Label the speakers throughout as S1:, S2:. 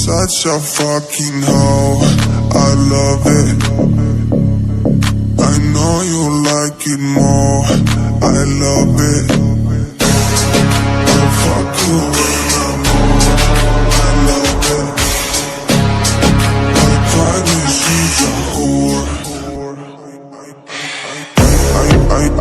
S1: Such a fucking hoe, I love it. I know you like it more, I love it. I fuck you when I'm on, I love it. I probably she's a whore.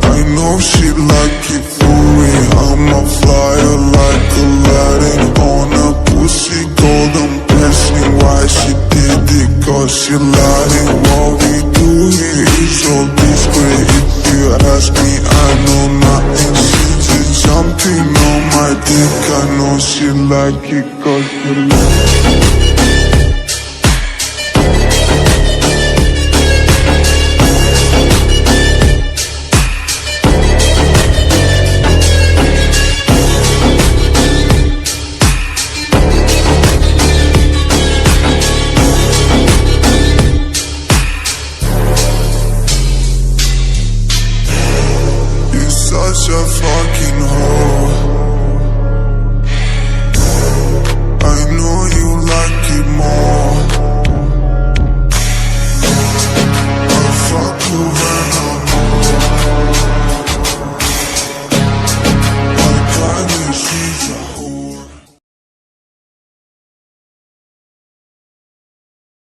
S1: I know she like it for me. I'm a flyer like Aladdin on a pussy golden blessing. Why she did it? Cause she lying. What we do here is so discreet. If you ask me, I know nothing. She just jumping on my dick. I know she like it cause she like it.